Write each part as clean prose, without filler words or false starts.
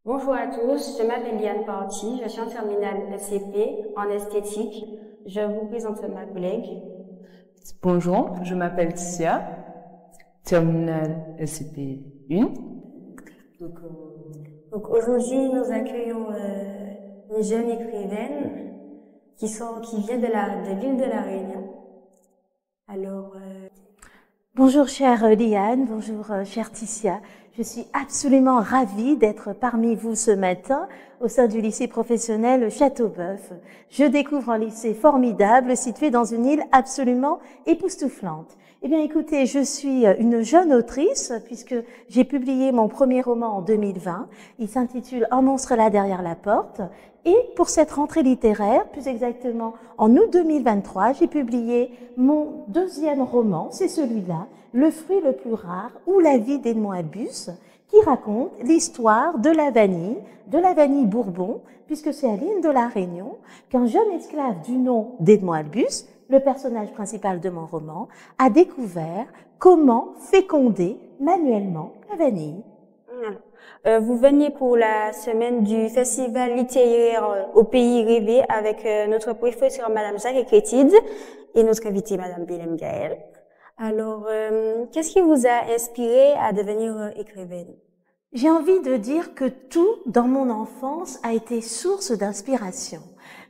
Bonjour à tous, je m'appelle Liane Parti, je suis en terminale SCP en esthétique. Je vous présente ma collègue. Bonjour, je m'appelle Tia, terminale SCP 1. Donc aujourd'hui, nous accueillons une jeune écrivaine qui vient de l'île de la Réunion. Alors, Bonjour chère Liane, bonjour chère Ticia. Je suis absolument ravie d'être parmi vous ce matin au sein du lycée professionnel Châteauboeuf. Je découvre un lycée formidable situé dans une île absolument époustouflante. Eh bien écoutez, je suis une jeune autrice puisque j'ai publié mon premier roman en 2020. Il s'intitule Un monstre là derrière la porte. Et pour cette rentrée littéraire, plus exactement en août 2023, j'ai publié mon deuxième roman, c'est celui-là, Le fruit le plus rare ou la vie d'Edmond Albus, qui raconte l'histoire de la vanille Bourbon, puisque c'est à l'île de la Réunion qu'un jeune esclave du nom d'Edmond Albus, le personnage principal de mon roman, a découvert comment féconder manuellement la vanille. vous venez pour la semaine du festival littéraire au Pays Rêvé avec notre professeur Madame Jacques Crétide et notre invitée Madame Belém Gaël. Alors, qu'est-ce qui vous a inspiré à devenir écrivaine? J'ai envie de dire que tout dans mon enfance a été source d'inspiration.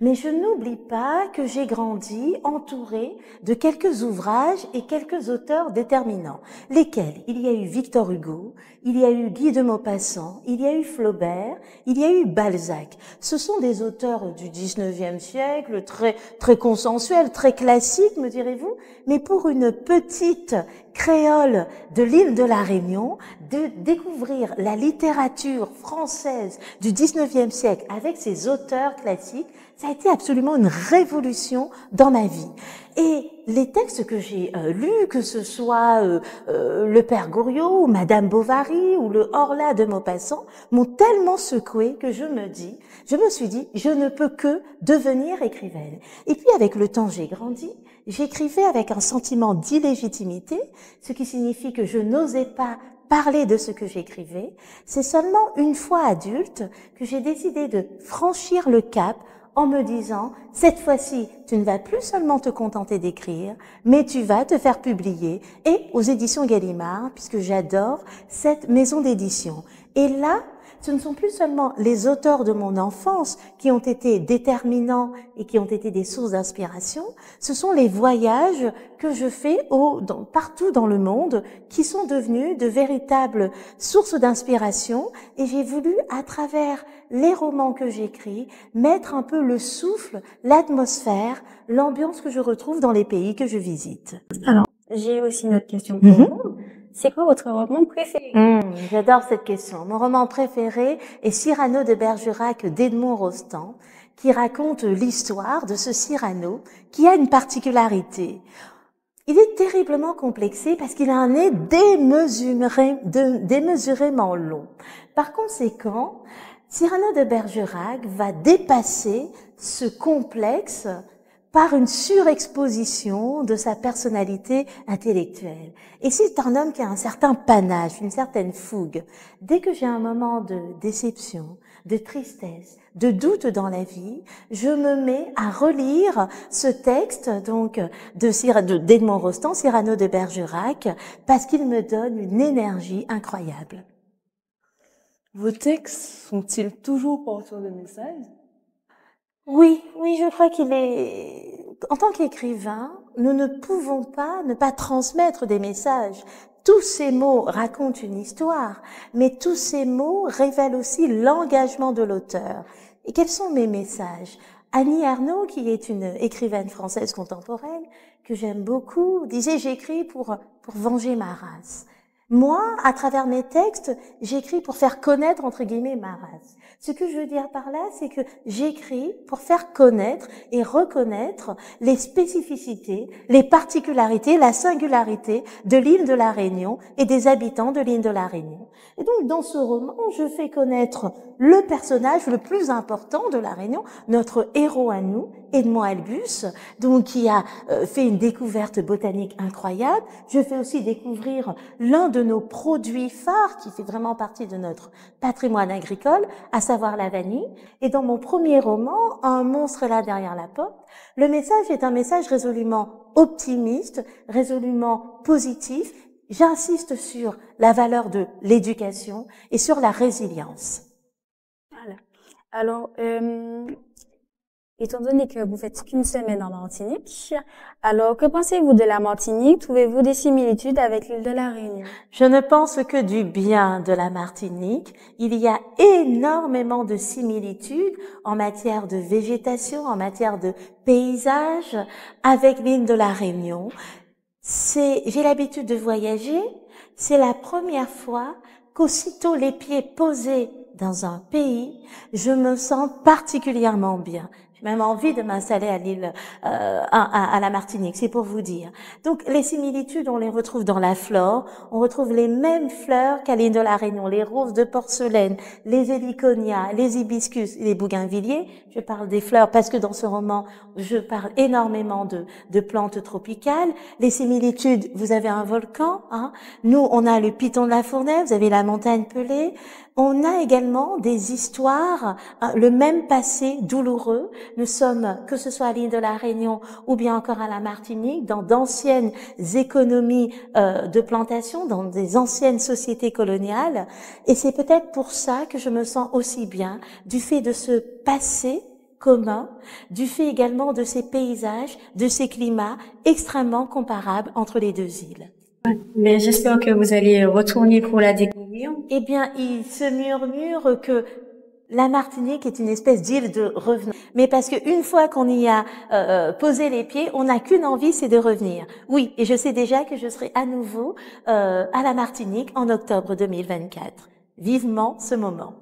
Mais je n'oublie pas que j'ai grandi entourée de quelques ouvrages et quelques auteurs déterminants. Lesquels? Il y a eu Victor Hugo, il y a eu Guy de Maupassant, il y a eu Flaubert, il y a eu Balzac. Ce sont des auteurs du 19e siècle, très consensuels, très classiques, me direz-vous. Mais pour une petite créole de l'île de la Réunion, de découvrir la littérature française du 19e siècle avec ses auteurs classiques, ça a été absolument une révolution dans ma vie. Et les textes que j'ai lus, que ce soit le Père Goriot ou Madame Bovary ou le Horla de Maupassant, m'ont tellement secoué que je me suis dit, je ne peux que devenir écrivaine. Et puis avec le temps, j'ai grandi. J'écrivais avec un sentiment d'illégitimité, ce qui signifie que je n'osais pas parler de ce que j'écrivais. C'est seulement une fois adulte que j'ai décidé de franchir le cap en me disant, cette fois-ci, tu ne vas plus seulement te contenter d'écrire, mais tu vas te faire publier, et aux éditions Gallimard, puisque j'adore cette maison d'édition. Et là, ce ne sont plus seulement les auteurs de mon enfance qui ont été déterminants et qui ont été des sources d'inspiration, ce sont les voyages que je fais partout dans le monde qui sont devenus de véritables sources d'inspiration, et j'ai voulu, à travers les romans que j'écris, mettre un peu le souffle, l'atmosphère, l'ambiance que je retrouve dans les pays que je visite. Alors, j'ai aussi une autre question pour vous. C'est quoi votre roman préféré? J'adore cette question. Mon roman préféré est Cyrano de Bergerac d'Edmond Rostand, qui raconte l'histoire de ce Cyrano qui a une particularité. Il est terriblement complexé parce qu'il a un nez démesurément long. Par conséquent, Cyrano de Bergerac va dépasser ce complexe par une surexposition de sa personnalité intellectuelle. Et c'est un homme qui a un certain panache, une certaine fougue. Dès que j'ai un moment de déception, de tristesse, de doute dans la vie, je me mets à relire ce texte donc d'Edmond Rostand, Cyrano de Bergerac, parce qu'il me donne une énergie incroyable. Vos textes sont-ils toujours porteurs de messages? Oui, je crois qu'il est... En tant qu'écrivain, nous ne pouvons pas ne pas transmettre des messages. Tous ces mots racontent une histoire, mais tous ces mots révèlent aussi l'engagement de l'auteur. Et quels sont mes messages? Annie Ernaux, qui est une écrivaine française contemporaine, que j'aime beaucoup, disait « J'écris pour venger ma race ». Moi, à travers mes textes, j'écris pour faire connaître, entre guillemets, ma race. Ce que je veux dire par là, c'est que j'écris pour faire connaître et reconnaître les spécificités, les particularités, la singularité de l'île de la Réunion et des habitants de l'île de la Réunion. Et donc, dans ce roman, je fais connaître le personnage le plus important de la Réunion, notre héros à nous, Edmond Albus, donc qui a fait une découverte botanique incroyable. Je fais aussi découvrir l'un de nos produits phares qui fait vraiment partie de notre patrimoine agricole, à savoir la vanille. Et dans mon premier roman, Un monstre là derrière la porte, le message est un message résolument optimiste, résolument positif. J'insiste sur la valeur de l'éducation et sur la résilience. Voilà. Alors, étant donné que vous faites qu'une semaine en Martinique, alors que pensez-vous de la Martinique? Trouvez-vous des similitudes avec l'île de la Réunion? Je ne pense que du bien de la Martinique. Il y a énormément de similitudes en matière de végétation, en matière de paysage avec l'île de la Réunion. J'ai l'habitude de voyager. C'est la première fois qu'aussitôt les pieds posés dans un pays, je me sens particulièrement bien. J'ai même envie de m'installer à l'île, à la Martinique, c'est pour vous dire. Donc, les similitudes, on les retrouve dans la flore. On retrouve les mêmes fleurs qu'à l'île de la Réunion, les roses de porcelaine, les héliconias, les hibiscus, les bougainvilliers. Je parle des fleurs parce que dans ce roman, je parle énormément de plantes tropicales. Les similitudes, vous avez un volcan, hein. Nous, on a le piton de la Fournaise, vous avez la montagne Pelée. On a également des histoires, le même passé douloureux. Nous sommes, que ce soit à l'île de la Réunion ou bien encore à la Martinique, dans d'anciennes économies de plantation, dans des anciennes sociétés coloniales. Et c'est peut-être pour ça que je me sens aussi bien, du fait de ce passé commun, du fait également de ces paysages, de ces climats extrêmement comparables entre les deux îles. Mais j'espère que vous allez retourner pour la découvrir. Eh bien, il se murmure que la Martinique est une espèce d'île de revenants. Mais parce qu'une fois qu'on y a posé les pieds, on n'a qu'une envie, c'est de revenir. Oui, et je sais déjà que je serai à nouveau à la Martinique en octobre 2024. Vivement ce moment.